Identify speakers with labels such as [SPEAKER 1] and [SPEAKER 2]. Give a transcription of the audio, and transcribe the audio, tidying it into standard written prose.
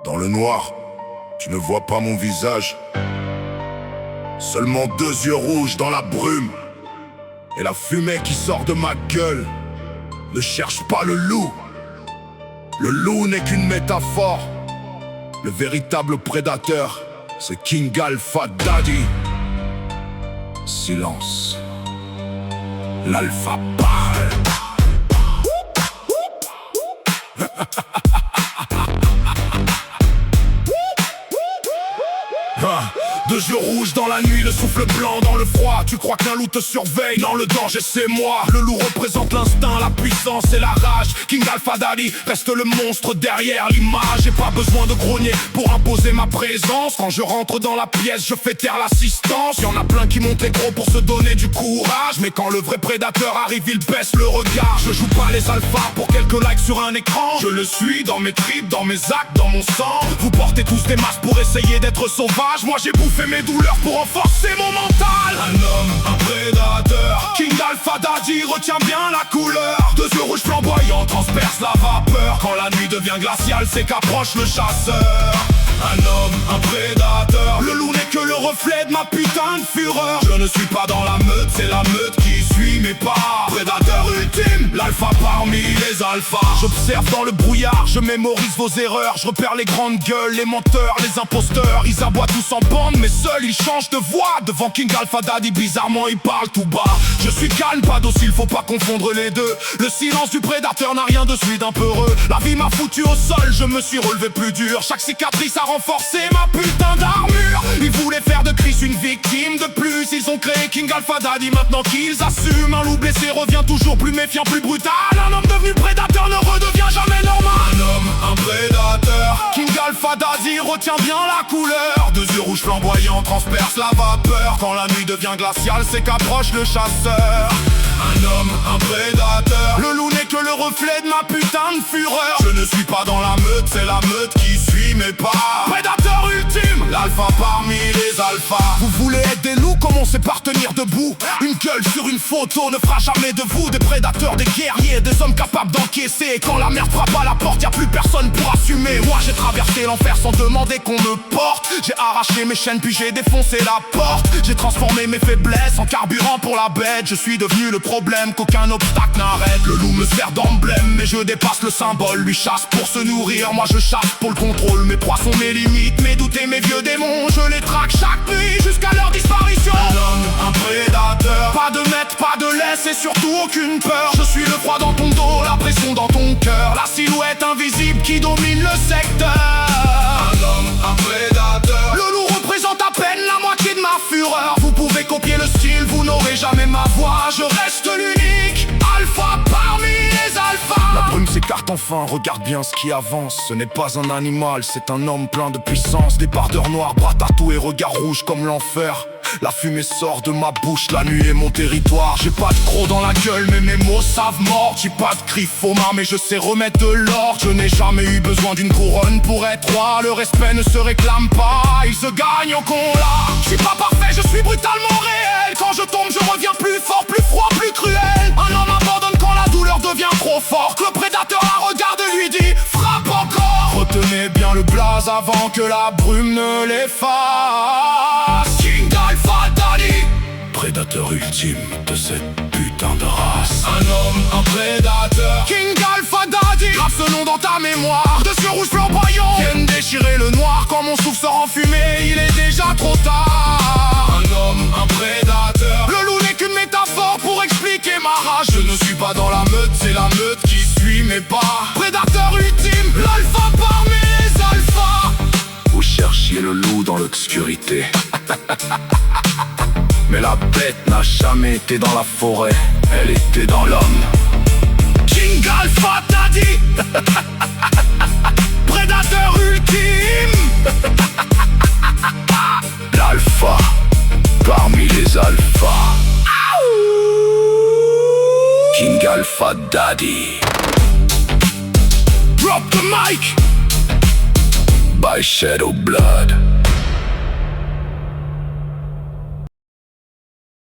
[SPEAKER 1] Dans le noir, tu ne vois pas mon visage. Seulement 2 yeux rouges dans la brume. Et la fumée qui sort de ma gueule. Ne cherche pas le loup. Le loup n'est qu'une métaphore. Le véritable prédateur, c'est King Alpha Daddy. Silence. L'alpha parle. 2 yeux rouges dans la nuit, le souffle blanc dans le froid. Tu crois qu'un loup te surveille? Non, le danger c'est moi. Le loup représente l'instinct, la puissance et la rage. King Alpha Daddy reste le monstre derrière l'image. J'ai pas besoin de grogner pour imposer ma présence. Quand je rentre dans la pièce, je fais taire l'assistance. Y'en a plein qui montent les gros pour se donner du courage. Mais quand le vrai prédateur arrive, il baisse le regard. Je joue pas les alphas pour quelques likes sur un écran. Je le suis dans mes tripes, dans mes actes, dans mon sang. Vous portez tous des masques pour essayer d'être sauvage. Moi j'ai bouffé mes douleurs pour renforcer mon mental. Un homme, un prédateur. King Alpha Daddy retient bien la couleur. 2 yeux rouges flamboyants transpercent la vapeur. Quand la nuit devient glaciale, c'est qu'approche le chasseur. Un homme, un prédateur. Le loup n'est que le reflet de ma putain de fureur. Je ne suis pas dans la meute, c'est la meute qui suit mes pas. Prédateur ultime, l'alpha parmi les alphas. J'observe dans le brouillard, je mémorise vos erreurs. Je repère les grandes gueules, les menteurs, les imposteurs. Ils aboient tous en bande, mais seuls ils changent de voix. Devant King Alpha Daddy, bizarrement ils parlent tout bas. Je suis calme, pas docile, faut pas confondre les deux. Le silence du prédateur n'a rien de celui d'un peureux. La vie m'a foutu au sol, je me suis relevé plus dur. Chaque cicatrice a renforcé ma putain d'armure. Ils voulaient faire de Chris une victime de plus. Ils ont créé King Alpha Daddy, maintenant qu'ils assument. Un loup blessé revient toujours plus méfiant, plus brutal. Un homme devenu prédateur ne redevient jamais normal. Un homme, un prédateur. King Alpha Daddy retient bien la couleur. 2 yeux rouges flamboyants transpercent la vapeur. Quand la nuit devient glaciale, c'est qu'approche le chasseur. Un homme, un prédateur. Le loup n'est que le reflet de ma putain de fureur. Je ne suis pas dans la meute, c'est la meute qui suit mes pas. Prédateur ultime, l'alpha parmi les alphas. Vous voulez être des loups, commencez par tenir debout. Une gueule sur une photo ne fera jamais de vous des prédateurs, des guerriers, des hommes capables d'encaisser. Et quand la merde frappe à la porte, y'a plus personne pour assumer. Moi j'ai traversé l'enfer sans demander qu'on me porte. J'ai arraché mes chaînes puis j'ai défoncé la porte. J'ai transformé mes faiblesses en carburant pour la bête. Je suis devenu le problème qu'aucun obstacle n'arrête. Le loup me sert d'emblème mais je dépasse le symbole. Lui chasse pour se nourrir, moi je chasse pour le contrôle. Mes proies sont mes limites, mes doutes et mes vieux démons. Je les traque chaque nuit jusqu'à leur disparition. Un homme, un prédateur. Pas de maître, pas de laisse et surtout aucune peur. Je suis le froid dans ton dos, la pression dans ton cœur. La silhouette invisible qui domine le secteur. Un homme, un prédateur. Le loup représente à peine la moitié de ma fureur. Vous pouvez copier le style, vous n'aurez jamais ma voix. Je reste l'unique alpha parmi les alphas. La brume s'écarte enfin, regarde bien ce qui avance. Ce n'est pas un animal, c'est un homme plein de puissance. Débardeur noir, bras tatoués, regard rouge comme l'enfer. La fumée sort de ma bouche, la nuit est mon territoire. J'ai pas de crocs dans la gueule, mais mes mots savent mort. J'ai pas de griffes aux mains, mais je sais remettre de l'ordre. Je n'ai jamais eu besoin d'une couronne pour être roi. Le respect ne se réclame pas, il se gagne au combat. Je suis pas parfait, je suis brutalement réel. Quand je tombe, je reviens plus fort, plus froid, plus cruel. Un homme abandonne quand la douleur devient trop forte. Le prédateur la regarde et lui dit frappe encore. Retenez bien le blaze avant que la brume ne l'efface. King Alpha Daddy, prédateur ultime de cette putain de race. Un homme, un prédateur. King Alpha Daddy, grave ce nom dans ta mémoire. 2 yeux rouges flamboyants viennent déchirer le noir. Quand mon souffle sort en fumée, il est déjà trop tard. Un homme, un prédateur. Le loup n'est qu'une métaphore pour expliquer ma rage. Je ne suis pas dans la meute, c'est la meute qui suit mes pas. Prédateur ultime, l'alpha parmi les alphas. Vous cherchiez le loup dans l'obscurité. Mais la bête n'a jamais été dans la forêt, elle était dans l'homme. King Alpha Daddy, prédateur ultime. L'alpha parmi les alphas. King Alpha Daddy. Drop the mic by Shadow Blood.